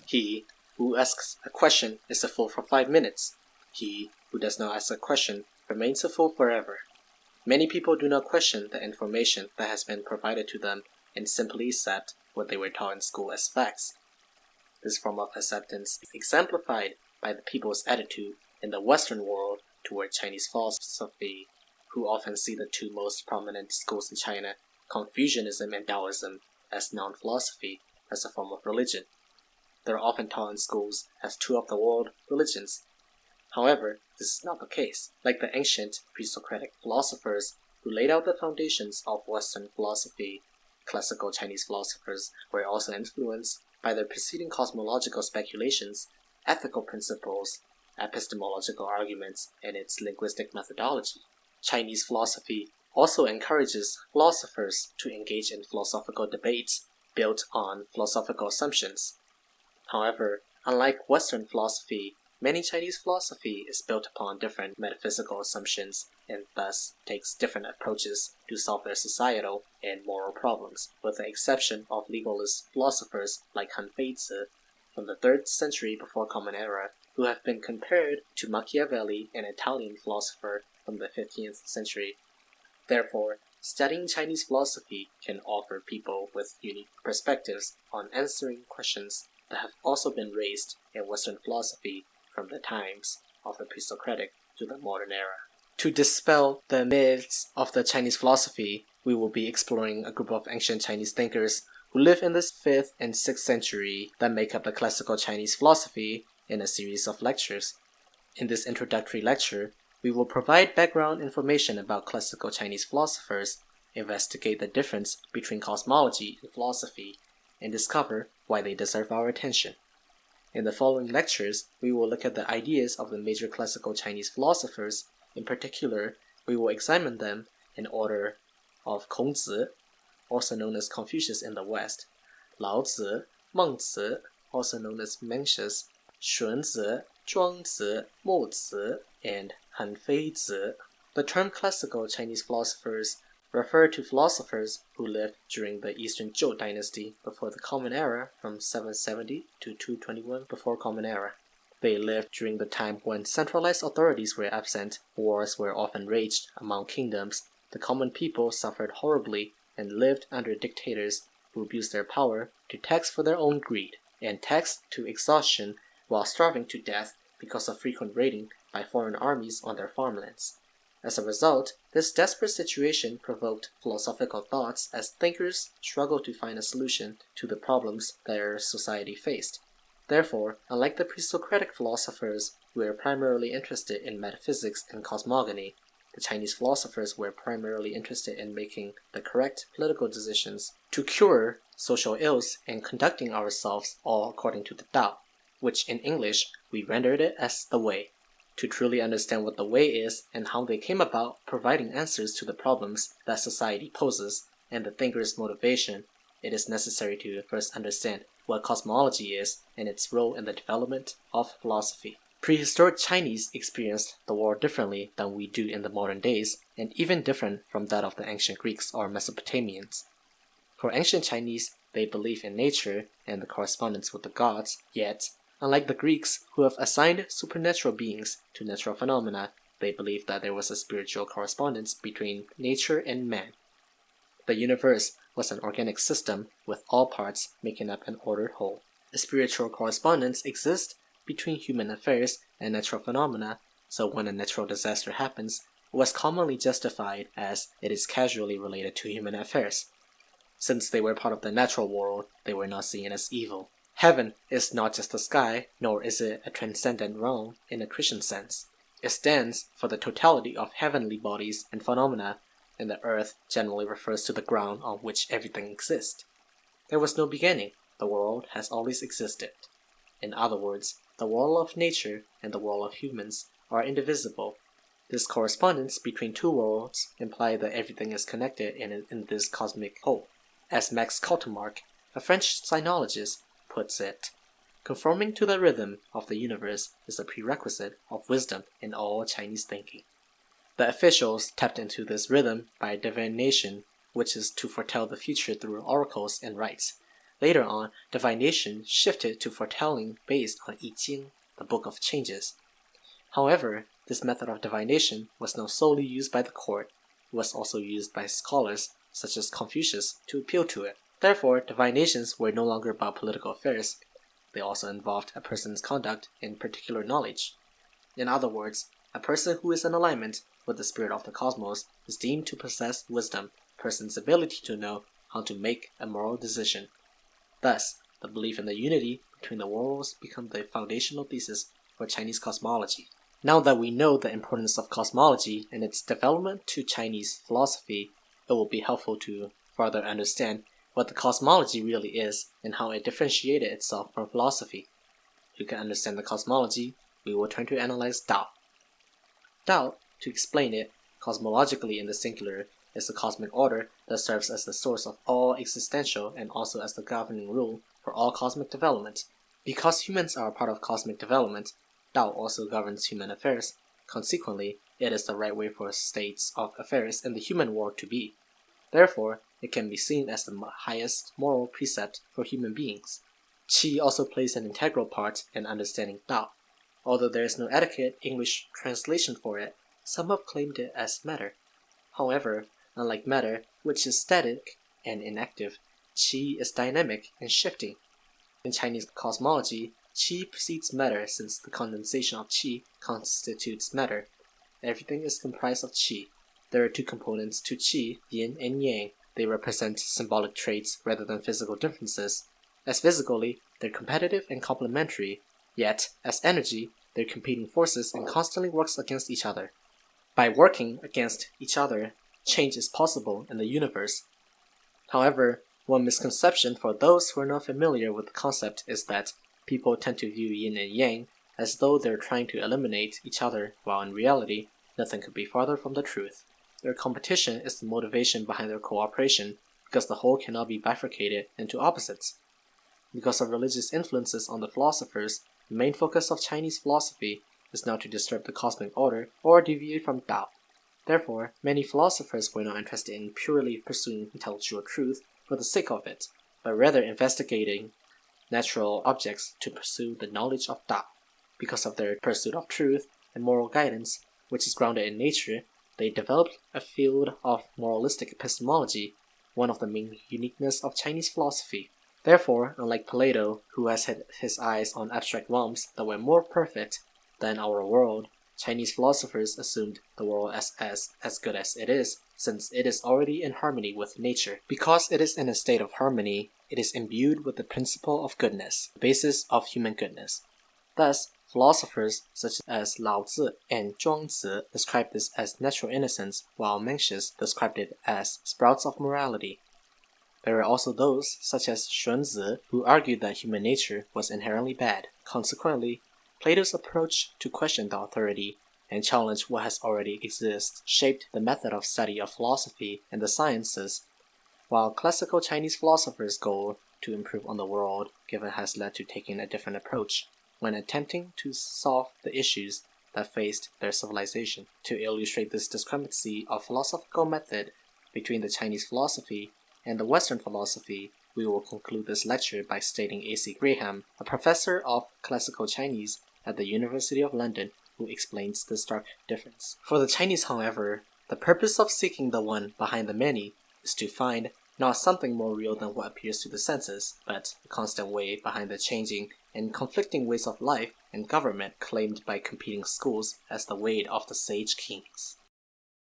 He who asks a question is a fool for 5 minutes. He who does not ask a question remains a fool forever. Many people do not question the information that has been provided to them and simply accept what they were taught in school as facts. This form of acceptance is exemplified by the people's attitude in the Western world toward Chinese philosophy, who often see the two most prominent schools in China, Confucianism and Taoism, as non-philosophy, as a form of religion. They are often taught in schools as two of the world religions. However, this is not the case. Like the ancient pre-Socratic philosophers who laid out the foundations of Western philosophy, classical Chinese philosophers were also influenced by their preceding cosmological speculations, ethical principles, epistemological arguments, and its linguistic methodology. Chinese philosophy also encourages philosophers to engage in philosophical debates built on philosophical assumptions. However, unlike Western philosophy, many Chinese philosophy is built upon different metaphysical assumptions and thus takes different approaches to solve their societal and moral problems, with the exception of legalist philosophers like Han Feizi from the 3rd century before Common Era, who have been compared to Machiavelli, an Italian philosopher from the 15th century. Therefore, studying Chinese philosophy can offer people with unique perspectives on answering questions that have also been raised in Western philosophy from the times of the pre-Socratic to the modern era. To dispel the myths of the Chinese philosophy, we will be exploring a group of ancient Chinese thinkers who lived in the 5th and 6th century that make up the classical Chinese philosophy in a series of lectures. In this introductory lecture, we will provide background information about classical Chinese philosophers, investigate the difference between cosmology and philosophy, and discover why they deserve our attention. In the following lectures, we will look at the ideas of the major classical Chinese philosophers. In particular, we will examine them in order of Kongzi, also known as Confucius in the West, Laozi, Mengzi, also known as Mencius, Xunzi, Zhuangzi, Mozi, and Han Feizi. The term classical Chinese philosophers refer to philosophers who lived during the Eastern Zhou dynasty before the Common Era from 770 to 221 before Common Era. They lived during the time when centralized authorities were absent, wars were often raged among kingdoms, the common people suffered horribly, and lived under dictators who abused their power to tax for their own greed, and taxed to exhaustion while starving to death because of frequent raiding by foreign armies on their farmlands. As a result, this desperate situation provoked philosophical thoughts as thinkers struggled to find a solution to the problems their society faced. Therefore, unlike the pre-Socratic philosophers who were primarily interested in metaphysics and cosmogony, the Chinese philosophers were primarily interested in making the correct political decisions to cure social ills and conducting ourselves all according to the Tao, which in English we rendered it as the Way. To truly understand what the Way is and how they came about providing answers to the problems that society poses and the thinker's motivation, it is necessary to first understand what cosmology is and its role in the development of philosophy. Prehistoric Chinese experienced the world differently than we do in the modern days, and even different from that of the ancient Greeks or Mesopotamians. For ancient Chinese, they believe in nature and the correspondence with the gods, yet, unlike the Greeks who have assigned supernatural beings to natural phenomena, they believed that there was a spiritual correspondence between nature and man. The universe was an organic system with all parts making up an ordered whole. A spiritual correspondence exists between human affairs and natural phenomena, so when a natural disaster happens, it was commonly justified as it is causally related to human affairs. Since they were part of the natural world, they were not seen as evil. Heaven is not just the sky, nor is it a transcendent realm in a Christian sense. It stands for the totality of heavenly bodies and phenomena, and the earth generally refers to the ground on which everything exists. There was no beginning, the world has always existed. In other words, the world of nature and the world of humans are indivisible. This correspondence between two worlds implies that everything is connected in this cosmic whole. As Max Caldemark, a French sinologist, puts it, conforming to the rhythm of the universe is a prerequisite of wisdom in all Chinese thinking. The officials tapped into this rhythm by divination, which is to foretell the future through oracles and rites. Later on, divination shifted to foretelling based on I Ching, the Book of Changes. However, this method of divination was not solely used by the court, it was also used by scholars such as Confucius to appeal to it. Therefore, divinations were no longer about political affairs, they also involved a person's conduct and particular knowledge. In other words, a person who is in alignment with the spirit of the cosmos is deemed to possess wisdom, a person's ability to know how to make a moral decision. Thus, the belief in the unity between the worlds becomes the foundational thesis for Chinese cosmology. Now that we know the importance of cosmology and its development to Chinese philosophy, it will be helpful to further understand what the cosmology really is and how it differentiated itself from philosophy. To understand the cosmology, we will turn to analyze Tao. Tao, to explain it cosmologically in the singular, is the cosmic order that serves as the source of all existential and also as the governing rule for all cosmic development. Because humans are a part of cosmic development, Tao also governs human affairs. Consequently, it is the right way for states of affairs in the human world to be. Therefore, it can be seen as the highest moral precept for human beings. Qi also plays an integral part in understanding Tao. Although there is no adequate English translation for it, some have claimed it as matter. However, unlike matter, which is static and inactive, Qi is dynamic and shifting. In Chinese cosmology, Qi precedes matter since the condensation of Qi constitutes matter. Everything is comprised of Qi. There are two components to Qi, yin and yang. They represent symbolic traits rather than physical differences. As physically, they're competitive and complementary, yet, as energy, they're competing forces and constantly works against each other. By working against each other, change is possible in the universe. However, one misconception for those who are not familiar with the concept is that people tend to view yin and yang as though they're trying to eliminate each other, while in reality, nothing could be farther from the truth. Their competition is the motivation behind their cooperation, because the whole cannot be bifurcated into opposites. Because of religious influences on the philosophers, the main focus of Chinese philosophy is not to disturb the cosmic order or deviate from Tao. Therefore, many philosophers were not interested in purely pursuing intellectual truth for the sake of it, but rather investigating natural objects to pursue the knowledge of Tao. Because of their pursuit of truth and moral guidance, which is grounded in nature, they developed a field of moralistic epistemology, one of the main uniqueness of Chinese philosophy. Therefore, unlike Plato, who has had his eyes on abstract realms that were more perfect than our world, Chinese philosophers assumed the world as good as it is, since it is already in harmony with nature. Because it is in a state of harmony, it is imbued with the principle of goodness, the basis of human goodness. Thus, philosophers such as Lao Tzu and Zhuangzi described this as natural innocence, while Mencius described it as sprouts of morality. There are also those, such as Xunzi, who argued that human nature was inherently bad. Consequently, Plato's approach to question the authority and challenge what has already existed shaped the method of study of philosophy and the sciences, while classical Chinese philosophers' goal to improve on the world given has led to taking a different approach when attempting to solve the issues that faced their civilization. To illustrate this discrepancy of philosophical method between the Chinese philosophy and the Western philosophy, we will conclude this lecture by stating A.C. Graham, a professor of classical Chinese at the University of London, who explains this stark difference. For the Chinese, however, the purpose of seeking the one behind the many is to find not something more real than what appears to the senses, but a constant way behind the changing and conflicting ways of life and government claimed by competing schools as the way of the sage kings.